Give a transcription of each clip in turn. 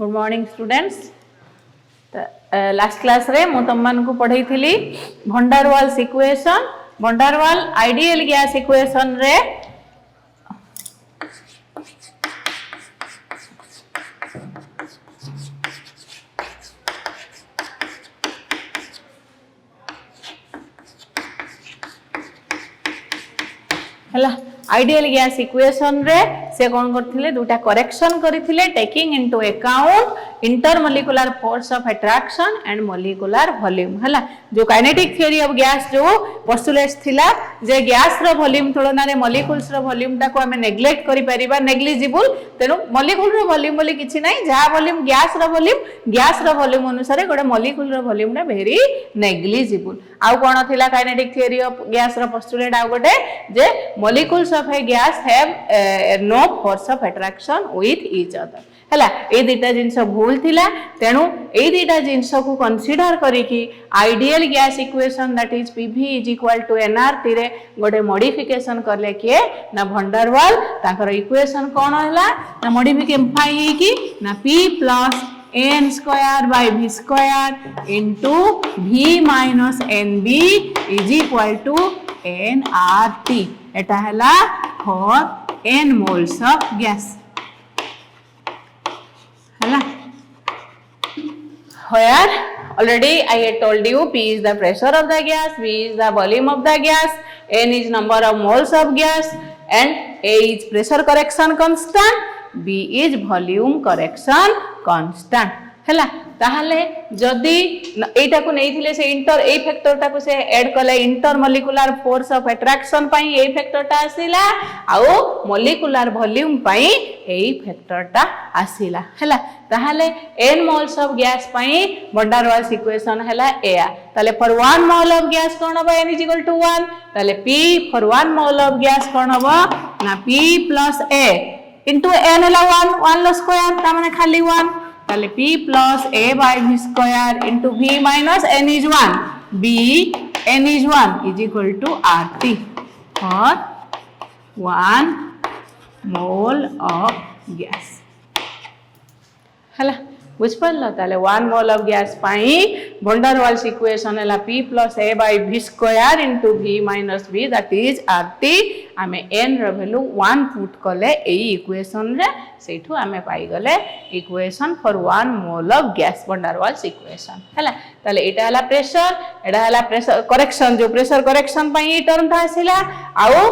Good morning students. Last class रे मु तुम मान को पढ़ाई थी भंडार वाल्स इक्वेशन। भंडार वाल आइडियल गैस इक्वेशन रे हला आइडियल गैस इक्वेशन रे से कौन करथिले दुटा करेक्शन करथिले taking into account intermolecular force of attraction and molecular volume हला जो काइनेटिक थ्योरी ऑफ गैस जो पोस्टुलेट्स थिला जे गैस रो वॉल्यूम तुलना रे मोलिकुल्स रो वॉल्यूम टा को हमें नेग्लेक्ट करि परिबा नेग्लिजिबल तेनु मोलिकुल रो वॉल्यूम बोली किछि नै जहा वॉल्यूम गैस रो वॉल्यूम अनुसार गोटे मोलिकुल रो वॉल्यूम टा वेरी नेग्लिजिबल आउ कोन थिला काइनेटिक थ्योरी ऑफ गैस रो पोस्टुलेट आउ गोटे जे molecules of a gas have no force of attraction with each other हला ए दिटा जिंस भूल थिला तेनु ए दिटा जिंस को कंसीडर करिकि ideal gas equation that is pv = nRT रे गोटे मॉडिफिकेशन करले के ना भंडार वाल ताकर इक्वेशन कोन हला ना मॉडिफाई हे कि ना p + n square by v square into v minus nb = nRT एटा हला for n moles of gas हला where already I had told you p is the pressure of the gas, v is the volume of the gas, n is number of moles of gas and a is pressure correction constant, b is volume correction constant हला ताहले जदी एटा को नेइथिले से inter ए factor टा को से add कले intermolecular force of attraction पई ए फैक्टर टा आसीला आउ मोलिकुलर वॉल्यूम पई ए फैक्टर टा आसीला हला ताहले n मोल्स ऑफ गैस पई भंडार वाल्स इक्वेशन हला एया ताले फॉर 1 मोल ऑफ गैस कोन होबो n = 1 ताले p for 1 mole of gas कोन होबो ना p + a इनटू n हला 1 लो स्क्वायर ता माने खाली 1 ताले p + a by v square into v minus n is 1 b n is 1 = RT for 1 mole of gas हला बुझ पड़लो ताले 1 mole of gas पाई भंडार वाल्स इक्वेशन हला p + a by v square into v minus v that is RT आमे n रो value 1 put कले एई equation रे सेठू आमे पाई गले equation for 1 mole of gas भंडार वाल्स इक्वेशन हला ताले एटा हला प्रेशर करेक्शन जो प्रेशर करेक्शन पई ई टर्म ता आसीला आउ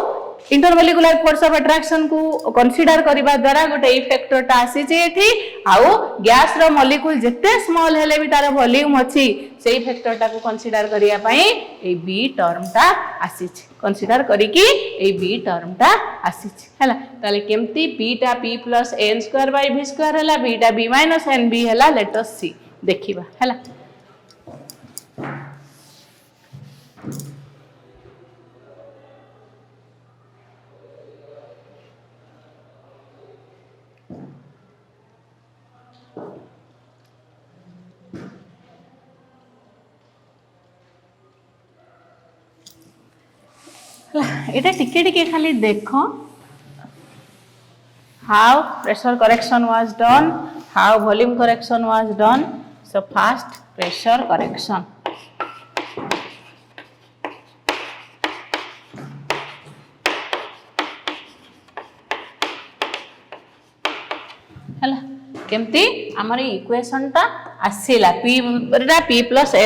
इंटरमोलिकुलर फोर्स ऑफ अट्रैक्शन को कंसीडर करिबा द्वारा गोटे ई फैक्टर ता आसी जे एठी आउ गैस रो मॉलिक्यूल जत्ते स्मॉल हेले भी तार वॉल्यूम अछि सेही फैक्टर ता को कंसीडर करिया पई ए बी टर्म ता आसी छै कंसीडर करी कि ए बी टर्म ता आसी छै हला ताले केमती b ता p + n² by v square हला b ता b - nb हला लेट अस सी देखिबा हला इटा टिके टिके खाली देखो how pressure correction was done how volume correction was done so first pressure correction हला केमती हमर इक्वेशन ता आसीला p +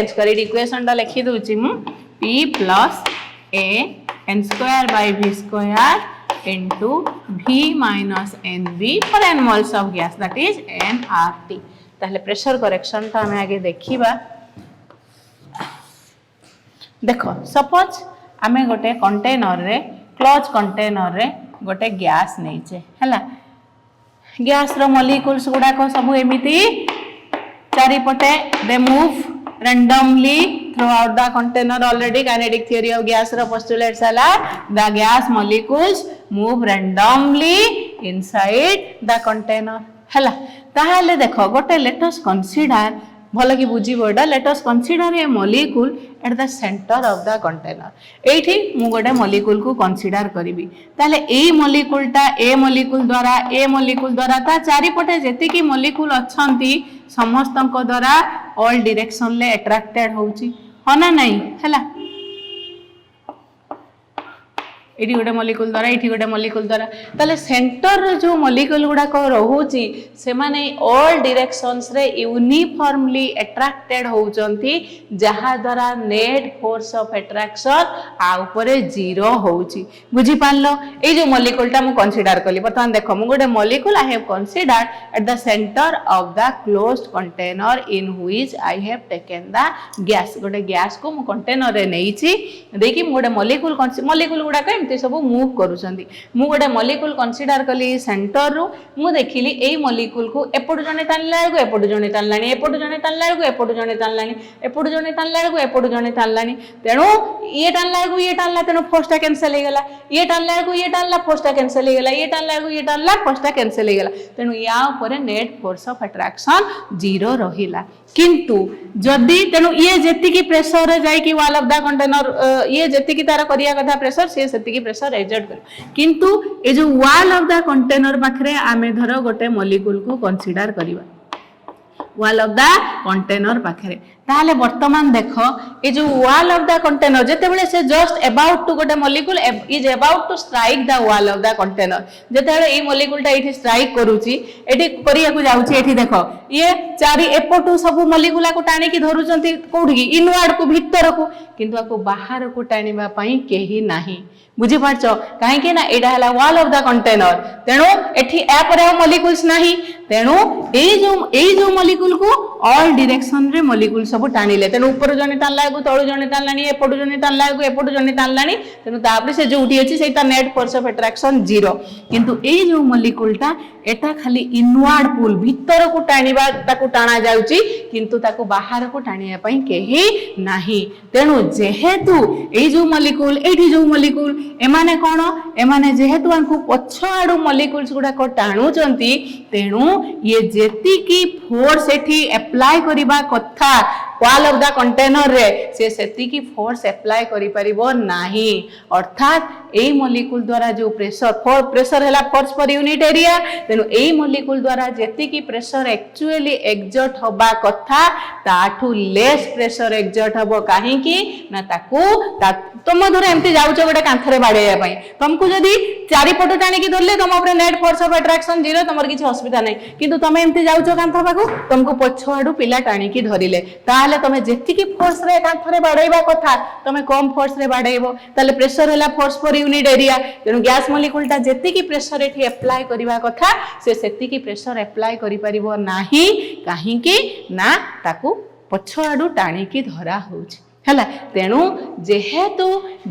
n² इक्वेशन ता लिखि दोची मु p + a n² by v square into v minus nb for n moles of gas that is nRT ताहले pressure correction ता हमें आगे देखिबा देखो सपोज हमें गोटे कंटेनर रे क्लोज कंटेनर रे गोटे गैस नै छे हला गैस रो मॉलिक्यूल्स गुडा को सब एमिति चारि पटे they move randomly throughout the container already kinetic theory of gas ro postulates ala the gas molecules move randomly inside the container hela tahale dekho gote let us consider भल कि बुझिबो एटा late us consider a molecule at the centre of the container एठी मु गोटे molecule को consider करिवि ताले एई मॉलिक्यूलटा ए molecule द्वारा ता चारिपटे जेति की मॉलिक्यूल अछंती समस्तक द्वारा ऑल डायरेक्शन ले अट्रैक्टेड होउची हो ना नहीं हला एटी गोटे मॉलिक्यूल द्वारा एटी गोटे मॉलिक्यूल द्वारा ताले सेंटर जो मॉलिक्यूल गुड़ाक रोची से माने ऑल डायरेक्शंस रे यूनिफॉर्मली अट्रैक्टेड होउचंती जहा द्वारा नेट फोर्स ऑफ अट्रैक्शन आ ऊपर 0 होउची बुझी पारलो ए जो मॉलिक्यूलटा मु कंसीडर कली बर्तमान देखो मु गोटे molecule I have considered at the centre of the closed container in which I have taken the gas गोटे गैस को मु कंटेनर रे नेइची देखि मु गोटे मॉलिक्यूल गुड़ाक सब मूव करूछंती मु गोटे मॉलिक्यूल कंसीडर कली सेंटर रु मु देखिली एई मॉलिक्यूल को एपटु जने तानला को एपटु जने तानलानी एपटु जने तानला को एपटु जने तानलानी एपटु जने तानला को एपटु जने तानलानी तेनु ये तानला को ये तानला तेनु फर्स्ट कैंसिल हो गला ये तानला को ये तानला फर्स्ट कैंसिल हो गला ये तानला को ये तानला फर्स्ट कैंसिल हो गला तेनु या ऊपर नेट फोर्स ऑफ अट्रैक्शन 0 रहिला किंतु जदि तेनु ये जेति की प्रेशर रे जाई की वॉल ऑफ द कंटेनर ये जेति की तार करिया कथा प्रेशर से सेति की प्रेशर एक्सर्ट कर किंतु ए जो वॉल ऑफ द कंटेनर पाखरे आमे धरो गोटे मॉलिक्यूल को कंसीडर करिवा वॉल ऑफ द कंटेनर पाखरे ताले वर्तमान देखो ये जो वॉल ऑफ द कंटेनर जेते बेले से जस्ट अबाउट टू गोटे molecule is about to strike the wall of the container जेते बेले ए मॉलिक्यूलटा एठी स्ट्राइक करूची एठी करिया को जाउची एठी देखो ये चारि एपटू सब मॉलिक्यूल को टाणी की धरुचंती कोठी की इनवर्ड को भीतर को किंतु आको बाहर को टाणीबा पई केही नाही बुझी पारछ काहे कि ना एडा हला वॉल ऑफ द कंटेनर तेनु एठी ए पर मॉलिक्यूल्स नाही तेनु ए जो मॉलिक्यूल को ऑल डायरेक्शन रे मॉलिक्यूल सब टाणीले तेनु ऊपर जने टाणला को तळु जने टाणलानी एपटु जने टाणला को एपटु जने टाणलानी तेनु तापर से जो उठी अछि सेटा नेट फोर्स ऑफ अट्रैक्शन 0 किंतु ए जो मॉलिक्यूलटा एटा खाली इनवर्ड पुल भीतर को टाणीबा ताको टाणा जाउची किंतु ताको बाहर को टाणिया पई केही नाही तेनु जेहेतु ए जो मॉलिक्यूल एठी जो मॉलिक्यूल एमाने कोन एमाने जेहेतु आंकु पछ आडू मॉलिक्यूल्स गुडा को टाणुचंती तेनु ये जेति की फोर्स एठी अप्लाई करिबा कथा वॉल ऑफ द कंटेनर रे से सेति की फोर्स अप्लाई करि परिबो नाही अर्थात एई मॉलिक्यूल द्वारा जो प्रेशर हैला फोर्स पर यूनिट एरिया तेनु एई मॉलिक्यूल द्वारा जेति की प्रेशर एक्चुअली एक्सर्ट होबा कथा ताठू लेस प्रेशर एक्सर्ट होबो काहे की ना ताकू तुम धर एमती जाउछ गोटे कांथरे बाडेया पई तुमको जदी चारि पटो टाणी की धरले तुम ऊपर नेट फोर्स ऑफ अट्रैक्शन 0 तमर किछि असुविधा नै किंतु तुम एमती जाउछ कांथ पाकू तुमको पछो आडू पिला टाणी की धरिले ताले तुम जेति की फोर्स रे कांथरे बाडेबा कथा तुम कम फोर्स रे बाडेबो ताले प्रेशर हैला फोर्स पर यूनिट एरिया तेनु गैस मॉलिक्यूलटा जेति की प्रेशर एठी अप्लाई करिबा कथा से सेति की प्रेशर अप्लाई करि परिबो नाही काहे की ना ताकू पछो आडू टाणी की धरा होउछ हला तेनु जेहेतु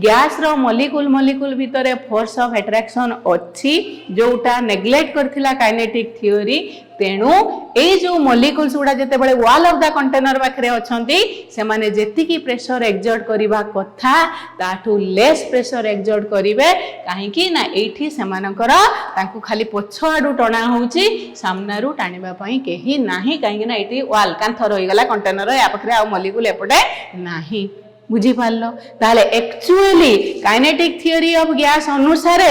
गैस रो मॉलिक्यूल भितर फोर्स ऑफ अट्रैक्शन अछि जोटा नेग्लेक्ट करथिला काइनेटिक थ्योरी तेनु ए जो मॉलिक्यूल्स गुडा जते बळे वॉल ऑफ द कंटेनर पाखरे अछंती से माने जेति की प्रेशर एक्सर्ट करिबा कथा ताठू लेस प्रेशर एक्सर्ट करिवे काहे की ना एठी से मानकर तांकू खाली पछ आडू टणा होउची सामनारू टाणीबा पई केही नाही काहे की ना एठी वॉल कांथ रहि गला कंटेनर या पाखरे आ मॉलिक्यूल एपटे नाही बुझी पारलो ताले actually kinetic theory of gas अनुसार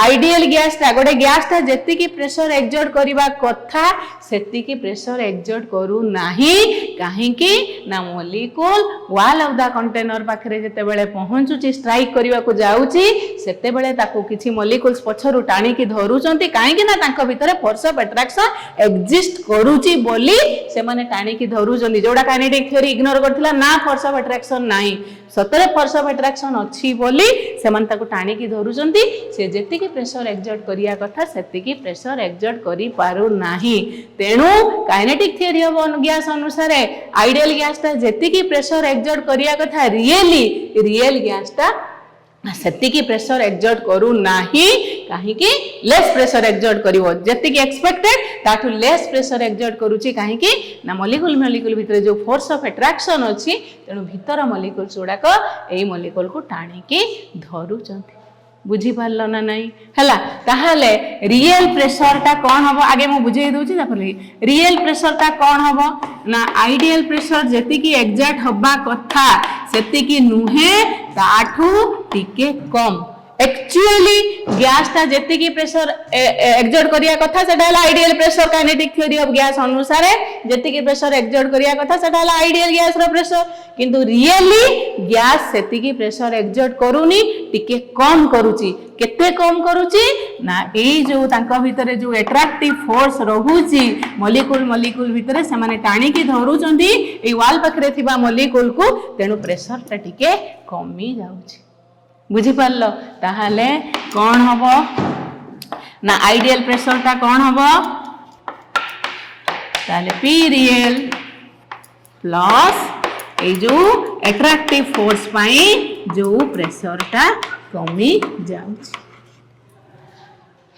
आइडियल गैस ता गोटे गैस ता जेति की प्रेशर एक्सर्ट करिबा कथा सेति की प्रेशर एक्सर्ट करू नाही काहे की ना molecule wall of the container पाखरे जते बेले पहुंचुची स्ट्राइक करिवा को जाउची सेते बेले ताको किछि मॉलिक्यूल्स पछरु टाणी की धरुचंती काहे की ना तांको भितरे फोर्स ऑफ अट्रैक्शन एक्जिस्ट करूची बोली से माने टाणी की धरुचंती जोडा काइनेटिक थ्योरी इग्नोर करथिला ना फोर्स ऑफ अट्रैक्शन नाही सतरे फोर्स ऑफ अट्रैक्शन अछि बोली से मन ताको टाणी की धरुचंती से जेति की प्रेशर एक्सर्ट करिया कथा सेति की प्रेशर एक्सर्ट करि पारु नाही तेनु काइनेटिक थ्योरी ऑफ गैस अनुसार आइडियल गैस ता जेति की प्रेशर एक्सर्ट करिया कथा रियल गैस ता सेति की प्रेशर एक्सर्ट करू नाही काहे की लेस प्रेशर एक्सर्ट करिवो जेति की एक्सपेक्टेड ताठू लेस प्रेशर एक्सर्ट करूची काहे की ना मॉलिक्यूल भितर जो फोर्स ऑफ अट्रैक्शन अछि तेनु भितर मॉलिक्यूल्स गुडा को एई मॉलिक्यूल को टाणी की धरुचंती बुझी पारल ना नहीं हला ताहाले रियल प्रेशर टा कौन हबो आगे मु बुझेई दोची तापरे रियल प्रेशर टा कौन हबो ना आइडियल प्रेशर जेति की एग्जैक्ट हबा कथा सेति की नुहे ताठू टिके कम एक्चुअली गैस टा जेति की प्रेशर एक्सर्ट करिया कथा सेटा हला ideal pressure kinetic theory of gas अनुसार जेति की प्रेशर एक्सर्ट करिया कथा सेटा हला आइडियल गैस रो प्रेशर किंतु रियली गैस सेति की प्रेशर एक्सर्ट करूनी टिके कम करूची केते कम करूची ना एई जो तांका भितरे जो अट्रैक्टिव फोर्स रहूची मॉलिक्यूल भितरे से माने टाणी की धरुचंदी एई वॉल पाखरे थिबा मॉलिक्यूल को तेनु प्रेशर टा टिके कमी जाउची बुझी पारल ताहाले कौन हबो ना आइडियल प्रेशर टा कौन हबो ताले पी रियल प्लस ए जो अट्रैक्टिव फोर्स पाई जो प्रेशर टा कमी जाउची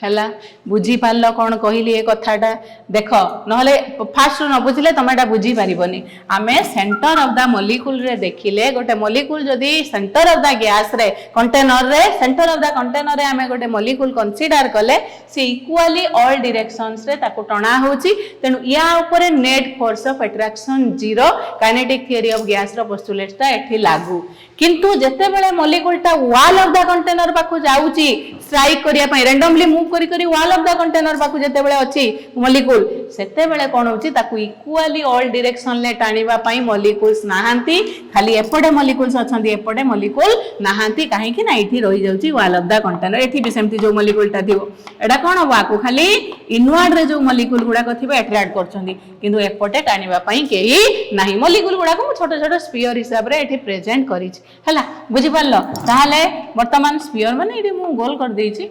हैला बुझी पारल कौन कहली ए कथाटा देख नहले फास्ट न बुझिले तुम एटा बुझी पारिबनी आमे सेंटर ऑफ द मॉलिक्यूल रे देखिले गोटे मॉलिक्यूल जदी सेंटर ऑफ द गैस रे कंटेनर रे सेंटर ऑफ द कंटेनर रे आमे गोटे मॉलिक्यूल कंसीडर कले से इक्वली ऑल डायरेक्शंस रे ताको टणा होची तेनु या ऊपर net force of attraction zero kinetic theory of gas रो पोस्टुलेट्स ता एठी लागू किंतु जेते बेले मॉलिक्यूल टा वॉल ऑफ द कंटेनर पाखु जाउची स्ट्राइक करिया पई रैंडमली मूव करी करी वॉल ऑफ द कंटेनर पाखु जेते बेले अछि मॉलिक्यूल सेते बेले कोन होची ताकु इक्वली ऑल डायरेक्शन ले टाणीबा पई मॉलिक्यूल्स नाहांती खाली एपडे मॉलिक्यूल्स अछंती एपडे मॉलिक्यूल नाहांती काहे कि ना इठी रहि जाउची वॉल ऑफ द कंटेनर एठी भी सेमती जो मॉलिक्यूल टा थिबो एडा कोन वाकु खाली इनवर्ड रे जो मॉलिक्यूल गुडा को थिबो अट्रैक्ट करछंती किंतु एपटे टाणीबा पई केही नाही मॉलिक्यूल गुडा को छोटो छोटो स्फीयर हिसाब रे एठी प्रेजेंट करिछि हला बुझी पारलो ताहाले वर्तमान स्फीयर माने एठी मु गोल कर देइछि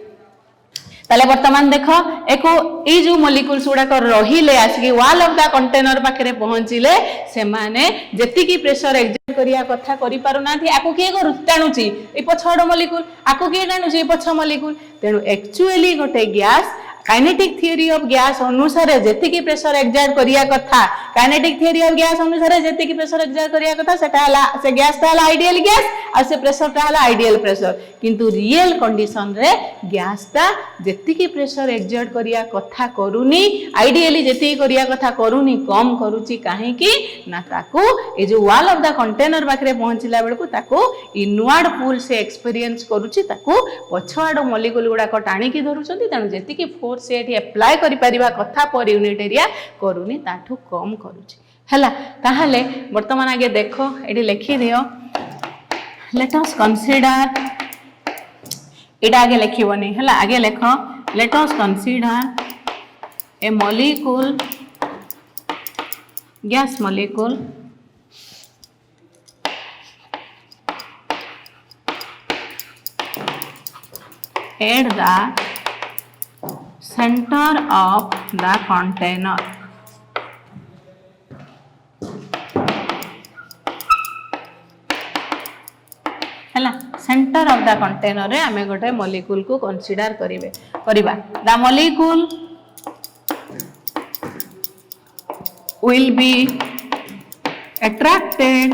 ताले वर्तमान देखो एको ए जो मॉलिक्यूल्स गुडा को रहिले आसी वॉल ऑफ द कंटेनर पाखरे पहुंचिले से माने जेति की प्रेशर एक्सर्ट करिया कथा करि पारु नाथि आकु के करू टाणुची ए पछड़ मॉलिक्यूल आकु के टाणुची ए पछ मॉलिक्यूल तेनु एक्चुअली गोटे gas kinetic theory of gas अनुसार जेति की प्रेशर एक्सर्ट करिया कथा काइनेटिक थ्योरी ऑफ गैस अनुसार जेति की प्रेशर एक्सर्ट करिया कथा सेटा हला से गैस ता हला आइडियल गैस आ से प्रेशर ता हला आइडियल प्रेशर किंतु रियल कंडीशन रे गैस ता जेति की प्रेशर एक्सर्ट करिया कथा करूनी आइडियली जेति करिया कथा करूनी कम करूची काहे कि ना ताको ए जो वॉल ऑफ द कंटेनर पाखरे पहुंचिला बेलको ताको इनवर्ड पुल से एक्सपीरियंस करूची ताको पछवाड मॉलिक्यूल गुडा को टाणी की धरुचंती तनु जेति की फोर्स से एठी अप्लाई करि परिबा कथा पर यूनिट एरिया करूनी ताठू कम करूची हला ताहाले वर्तमान आगे देखो एठी लिखि दियो लेट अस कंसीडर एटा आगे लिखिबनी हला आगे लेखो let us consider a molecule gas molecule at the center of the container हला सेंटर ऑफ द कंटेनर रे आमे गोटे मॉलिक्यूल को कंसीडर करिबा the molecule will be attracted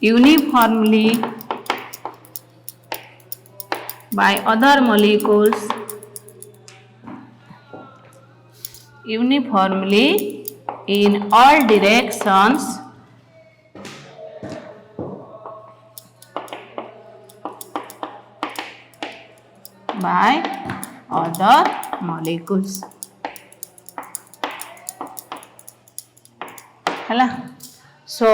uniformly by other molecules uniformly in all directions by other molecules hela so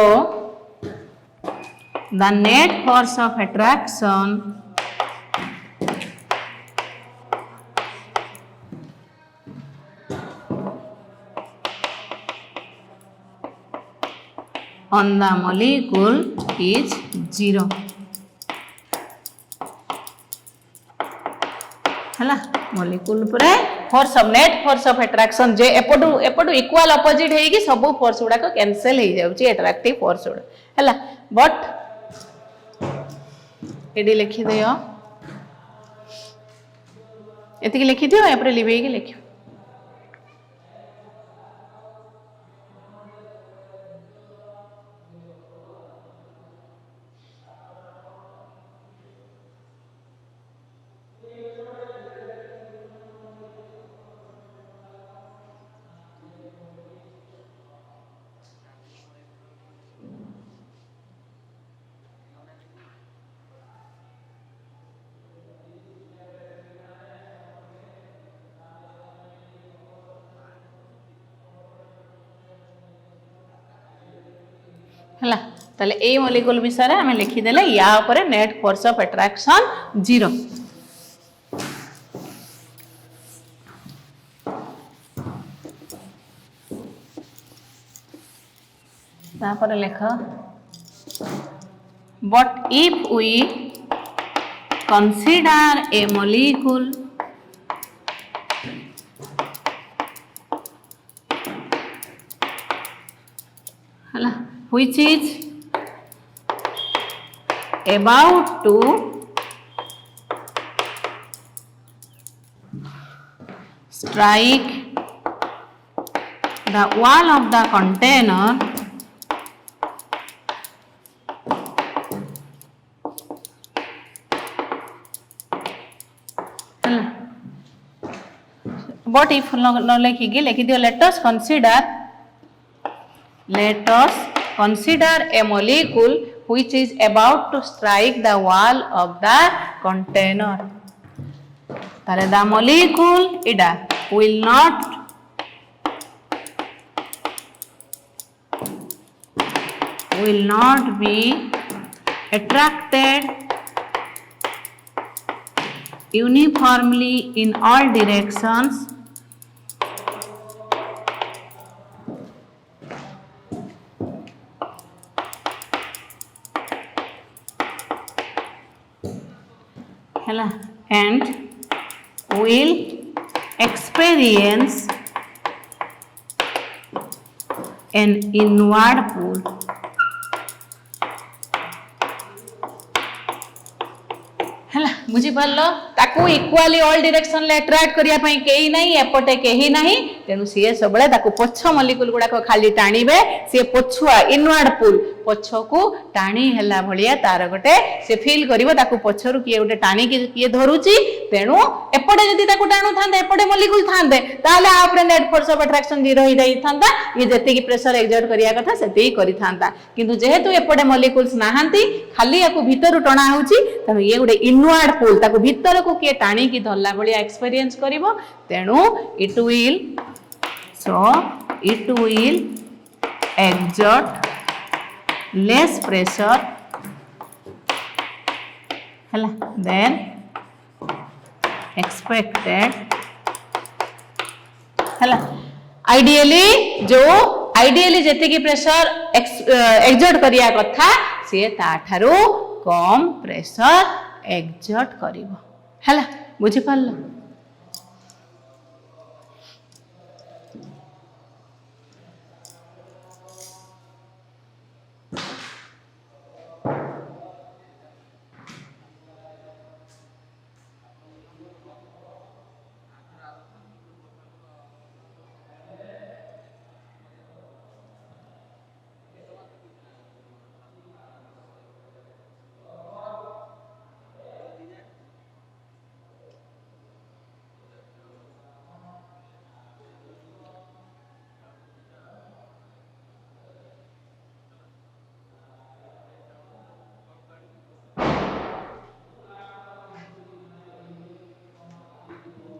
the net force of attraction on the molecule is 0 हला molecule परे force of net force of attraction जे एपटू equal opposite है कि सब force गुडा को cancel हो जाउची अट्रैक्टिव फोर्स गुडा हला बट एडी लिखि दियो एति लिखि दियो एपरे लिबे के लिखियो हला ताले ए मॉलिक्यूल विषय आम लिखिदेले या ऊपर नेट फोर्स ऑफ अट्रैक्शन 0 तापर लेख but if we consider a molecule which is about to strike the wall of the container, but if no लिखी दियो let us consider a molecule which is about to strike the wall of the container. ताले the molecule ida will not be attracted uniformly in all directions and will experience an inward pull. हला बुझी पारलो ताकू equally all direction ले attract करिया पई केही नाही एपटे केही नाही तेनु सिए सबले ताकू पछ मॉलिक्यूल गुडा को खाली टाणीबे से पछुआ इनवर्ड पुल पछकू टाणी हला भलिया तार गटे से फील करिवो ताकू पछरु किए गटे टाणी किए धरुची तेनु एपटे जदी ताकू टाणु थांदे एपटे मॉलिक्यूल थांदे ताले आपरे नेट फोर्स ऑफ अट्रैक्शन 0 ही जाई थांदा ये जति की प्रेशर एक्सर्ट करिया कथा सेति करि थांदा किंतु जेहेतु एपटे मॉलिक्यूल्स नाहांती खाली याकू भीतरु टणा होउची तनु ये गटे इनवर्ड पुल ताकू भीतर को किए टाणी की धरला भलिया एक्सपीरियंस करिवो तेनु it will exert less pressure than expected. Ideally जेते की प्रेशर एक्सर्ट करिया कथा से ताठारू कम प्रेशर एक्सर्ट करिवो हला बुझी पारलो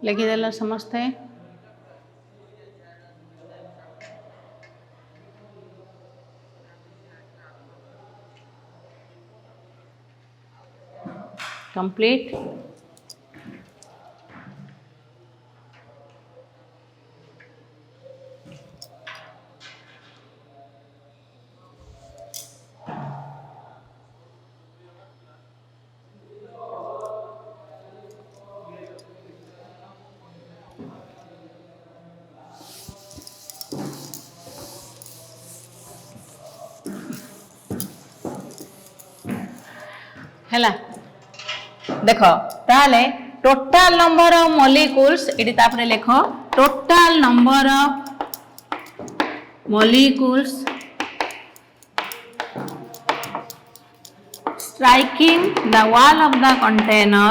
लिखिदेल समस्ते कंप्लीट हैला देखो ताले टोटल नंबर ऑफ मॉलिक्यूल्स इडी तापरे लेखो total number of molecules striking the wall of the container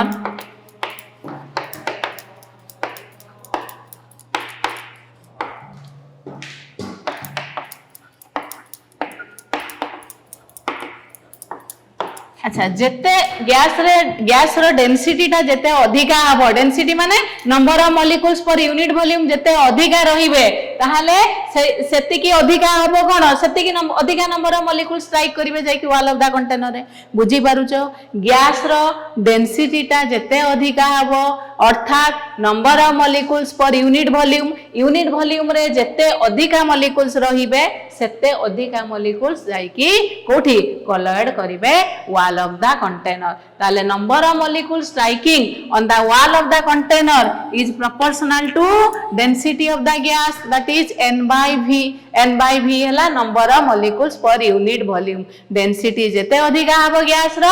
अच्छा जेते गैस रो डेंसिटी टा जेते अधिका हबो डेंसिटी माने number of molecules per unit volume जेते अधिका रहिबे ताहाले सेतिकी अधिका हबो कोन सेतिकी अधिका नंबर ऑफ मॉलिक्यूल स्ट्राइक करिवे जाय कि वॉल ऑफ द कंटेनर रे बुझी पारुचो गैस रो डेंसिटी टा जते अधिका हबो अर्थात number of molecules per unit volume रे जते अधिका मॉलिक्यूल्स रहिबे सेते अधिका मॉलिक्यूल्स जाय कि कोठी कोलाइड करिवे वॉल ऑफ द कंटेनर ताले number of molecule striking on the wall of the container is proportional to density of the gas that is n by v हला number of molecules per unit volume density जते अधिका हबो gas रो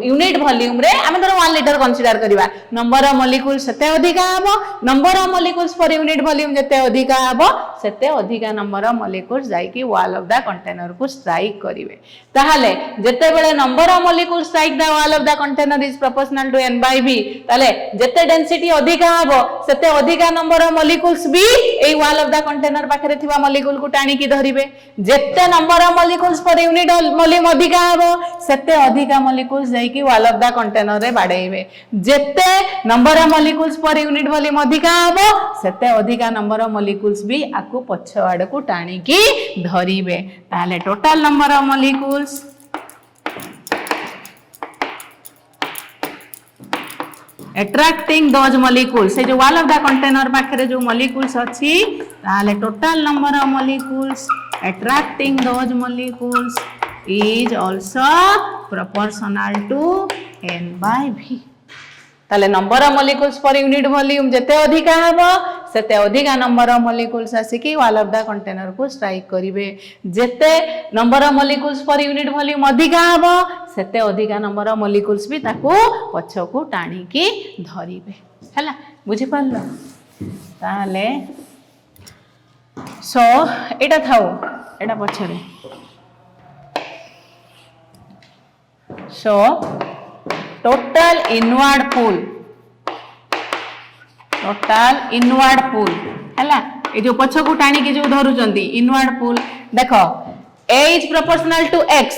unit volume रे हम धर 1 litre consider करिवा number of molecule सेते अधिका हबो number of molecules per unit volume जते अधिका हबो सेते अधिका नंबर ऑफ मॉलिक्यूल्स जाई कि वॉल ऑफ द कंटेनर को स्ट्राइक करिवे ताहाले जते बेले number of molecule strike the wall of the container is proportional to n by v ताले जते डेंसिटी अधिका हबो सेते अधिका नंबर ऑफ मॉलिक्यूल्स भी एई वॉल ऑफ द कंटेनर पाखरे थिबा मॉलिक्यूल को टाणी की धरिबे जते number of molecules per unit volume अधिका हबो सेते अधिका मॉलिक्यूल्स जाई कि वॉल ऑफ द कंटेनर रे बाडेइबे जते number of molecules per unit volume अधिका हबो सेते अधिका नंबर ऑफ मॉलिक्यूल्स भी आकु पछ आड़ को टाणी की धरिबे ताले total number of molecules attracting those molecules से जो wall of the container पाखरे जो molecules अछि ताले total number of molecules attracting those molecules is also proportional to n by v ताले number of molecules per unit volume जते अधिका हबो सेते अधिका नंबर ऑफ मॉलिक्यूल्स आसी कि वॉल ऑफ द कंटेनर को स्ट्राइक करिवे जते number of molecules per unit volume अधिका हबो सेते अधिका नंबर ऑफ मॉलिक्यूल्स भी ताको पछको टाणी की धरिवे हला बुझी पारलो ताले सो एटा थाओ एटा पछरे सो total inward pull हैला ए जो पछ को टाणी के जो धरुचंती इनवर्ड पुल देखो a is proportional to x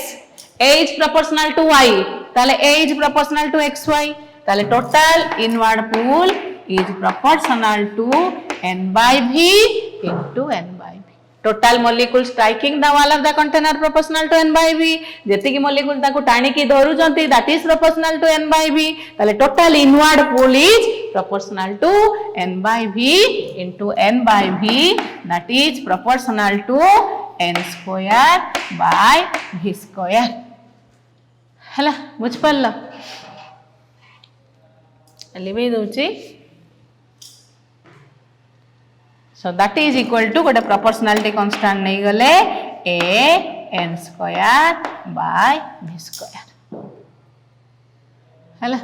a is proportional to y ताले a is proportional to xy ताले total inward pull is proportional to n by v into n by v total molecule striking the wall of the container proportional to n by v जति की molecule ताको टाणी की धरुचंती that is proportional to n by v ताले total inward pull is proportional to n by v into n by v that is proportional to n square by v square हला बुझ पल्ला लिबे दोची so that is equal to गोटे proportionality constant नहीं गले a n square by v square हला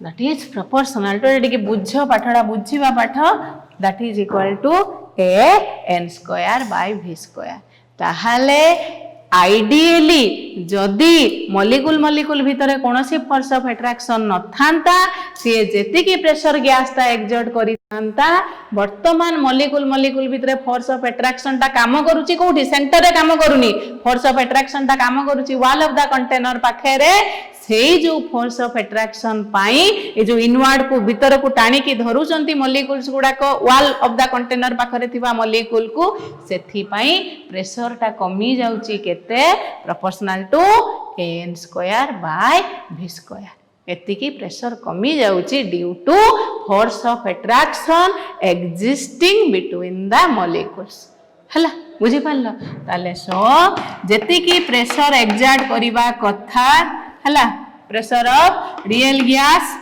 that is proportional to eighty के बुझ पाठडा बुझीबा पाठ that is equal to a n square by v square ताहाले आइडियली जदि मॉलिक्यूल भितर कोनोसी फोर्स ऑफ अट्रैक्शन न थांता से जेति की प्रेशर गैस ता एक्सर्ट करी थांता वर्तमान मॉलिक्यूल भितर फोर्स ऑफ अट्रैक्शन ता काम करूची कोठी सेंटर रे काम करूनी फोर्स ऑफ अट्रैक्शन ता काम करूची वॉल ऑफ द कंटेनर पाखरे सेई जो फोर्स ऑफ अट्रैक्शन पाई ए जो इनवर्ड को भीतर को टाणी की धरुचंती मॉलिक्यूल्स गुडा को वॉल ऑफ द कंटेनर पाखरे थिबा मॉलिक्यूल को सेथि पाई प्रेशर ता कमी जाउची केते proportional to n square by v square एति की प्रेशर कमी जाउची due to force of attraction existing between the molecules हला बुझी पारलो ताले सो जेति की प्रेशर एक्सर्ट करिबा कथा हला प्रेशर ऑफ रियल गैस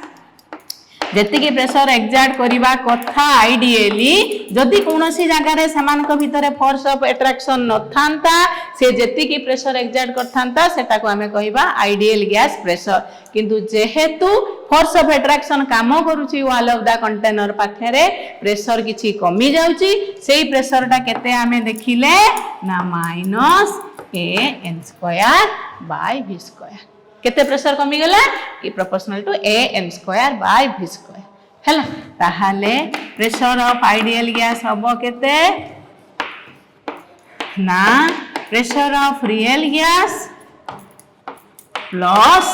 जेति की प्रेशर एक्सर्ट करिबा कथा आइडियली जदि कोनोसी जगह रे समान को भीतर फोर्स ऑफ अट्रैक्शन न थांता से जेति की प्रेशर एक्सर्ट करथांता सेटा को हमें कहिबा आइडियल गैस प्रेशर किंतु जेहेतु फोर्स ऑफ अट्रैक्शन काम करूची वॉल ऑफ द कंटेनर पाखरे प्रेशर किछि कमी जाउची सेही प्रेशर ता केते हमें देखिले ना minus a n square by v square केते प्रेशर कमी गला कि proportional to a n square by v square हैला ताहाले प्रेशर ऑफ आइडियल गैस हबो केते ना pressure of real gas plus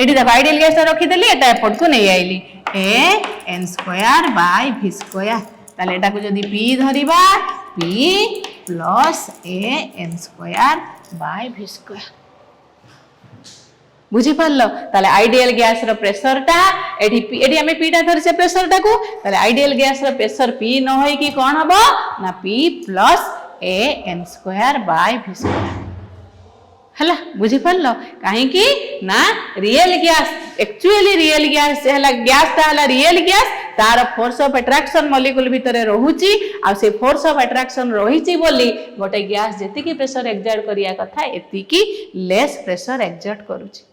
एटी देखो आइडियल गैस रखीदेली एटा एपट को नहीं आइली a N square by v square ताले एटा को जदी p धरिबा p plus A N square by v square बुझी पारलो ताले आइडियल गैस रो प्रेशर टा एटी हमें p टा धरसे प्रेशर टा को ताले आइडियल गैस रो प्रेशर p न होई कि कोन हबो ना p plus A N square by v square हला बुझी पारलो काहे कि ना real gas actually real gas हला गैस ता हला रियल गैस तार फोर्स ऑफ अट्रैक्शन मॉलिक्यूल भितरे रहुची आ से फोर्स ऑफ अट्रैक्शन रहिची बोली गोटे गैस जति की प्रेशर एक्सर्ट करिया कथा एति की लेस प्रेशर एक्सर्ट करूची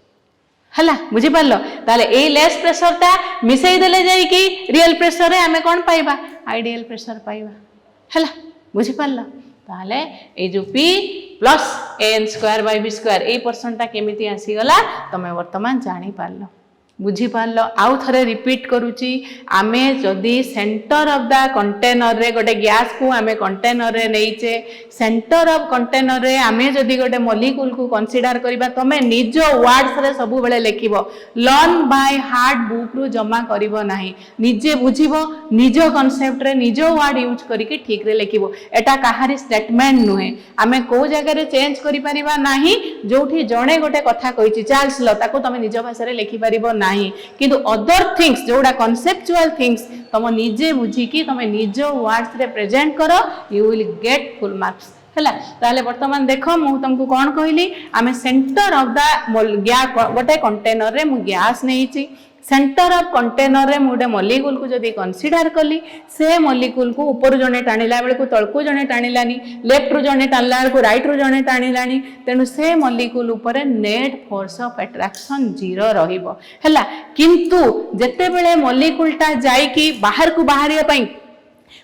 हला बुझी पारलो ताले ए लेस प्रेशर ता मिसई देले जाई कि रियल प्रेशर रे हमें कोन पाइबा आइडियल प्रेशर पाइबा हला बुझी पारलो ताले ए जो p plus N square by v square ए परसेंट ता केमिति आसी गला तमे वर्तमान जानि पारलो बुझी पारलो आउ थरे रिपीट करूची आमे जदी सेंटर ऑफ द कंटेनर रे गोटे गैस को आमे कंटेनर रे नैचे सेंटर ऑफ कंटेनर रे आमे जदी गोटे मॉलिक्यूल को कंसीडर करिबा तमे निज वर्ड्स रे सब बेले लिखिबो लर्न बाय हार्ट बुक रु जमा करिवो नाही निजे बुझिबो निज कांसेप्ट रे निज वर्ड यूज करिके ठीक रे लिखिबो एटा काहारी स्टेटमेंट नुहे आमे को जगह रे चेंज करि परिबा नाही जोठी जणे गोटे कथा कहिची चार्ल्स लो ताको तमे निज भाषा रे लिखि परिबो नहीं किंतु अदर थिंग्स जोड़ा कॉन्सेप्चुअल थिंग्स तुम निजे बुझिकी तुम निज वर्ड्स रे प्रेजेंट करो you will get full marks हला ताले वर्तमान देखो मु तुमको कोन कहली आमे सेंटर ऑफ द गैस गोटे कंटेनर रे मु गैस नैची सेंटर ऑफ कंटेनर रे मुडे मॉलिक्यूल को जदी कंसीडर कली से मॉलिक्यूल को ऊपर जने टाणिला बेले को तळको जने टाणिलानी लेफ्ट रु जने टाणला को राइट रु जने टाणिलानी तेनु से मॉलिक्यूल ऊपर नेट फोर्स ऑफ अट्रैक्शन 0 रहिबो हला किंतु जते बेले मॉलिक्यूल टा जाई कि बाहर को बाहरिया पई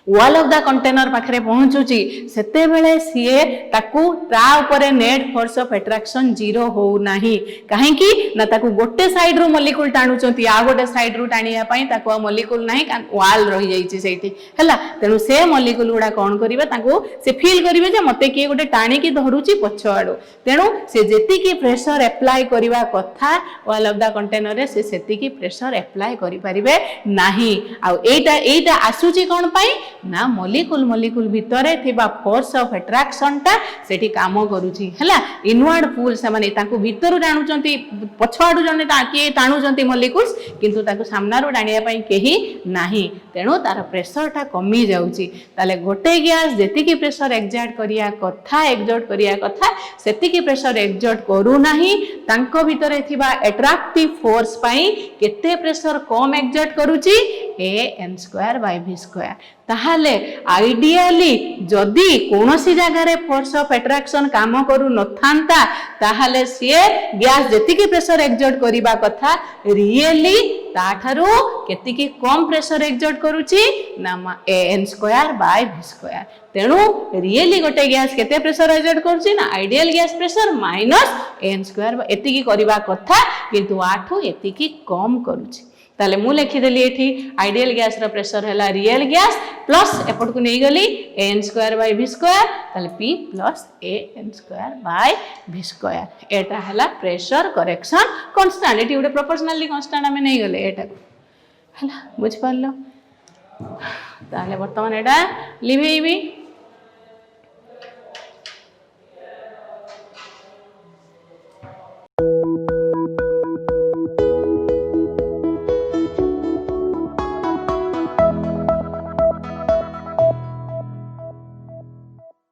वॉल ऑफ द कंटेनर पाखरे पहुंचुची सेते बेले सीए ताकू ता ऊपर नेट फोर्स ऑफ अट्रैक्शन 0 हो नाही काहे कि ना ताकू गोटे साइड रो मॉलिक्यूल टाणुचंती आ गोटे साइड रो टाणिया पई ताकू मॉलिक्यूल नाही वॉल रही जाईची सेठी हला तेनु से मॉलिक्यूल गुडा कोन करिवे ताकू से फील करिवे जे मते की गोटे टाणी की धरुची पछ आडो तेनु से जेति की प्रेशर अप्लाई करिवा कथा वॉल ऑफ द कंटेनर रे से सेति की प्रेशर अप्लाई करि परिबे नाही आ एटा आसुची कोन पई ना मॉलिक्यूल भितरे थिबा फोर्स ऑफ अट्रैक्शन टा सेठी काम करूची हला इनवर्ड पुल से माने ताकू भितरु टाणुचंती पछाडू जने ताके टाणुचंती मॉलिक्यूल्स किंतु ताकू सामनारू टाणिया पई केही नाही तेनु तार प्रेशर टा कमी जाउची ताले गोटे गैस जेति की प्रेशर एक्सर्ट करिया कथा सेति की प्रेशर एक्सर्ट करू नाही तांको भितरे थिबा अट्रैक्टिव फोर्स पई केते प्रेशर कम एक्सर्ट करूची a N square by v square ताहाले आइडियली जदि कोनोसी जगह रे फोर्स ऑफ अट्रैक्शन काम करू नथांता ताहाले से गैस जेति की प्रेशर एक्सर्ट करिबा कथा रियली ताठारू केति की कम प्रेशर एक्सर्ट करूची ना a N square by v square तेणु रियली गोटे गैस केते प्रेशर एक्सर्ट करूची ना ideal gas pressure minus n square एति की करिबा कथा किंतु आठू एति की कम करूची ताले मु लिखिदेली एठी आइडियल गैस रो प्रेशर हैला रियल गैस प्लस एपट को नहीं गली N square by v square ताले p plus A N square by v square एटा हैला प्रेशर करेक्शन कांस्टेंट एठी उडे प्रोपोर्शनली कांस्टेंट हमें नहीं गले एटा हैला बुझ पारलो ताले वर्तमान एटा लिभेइबी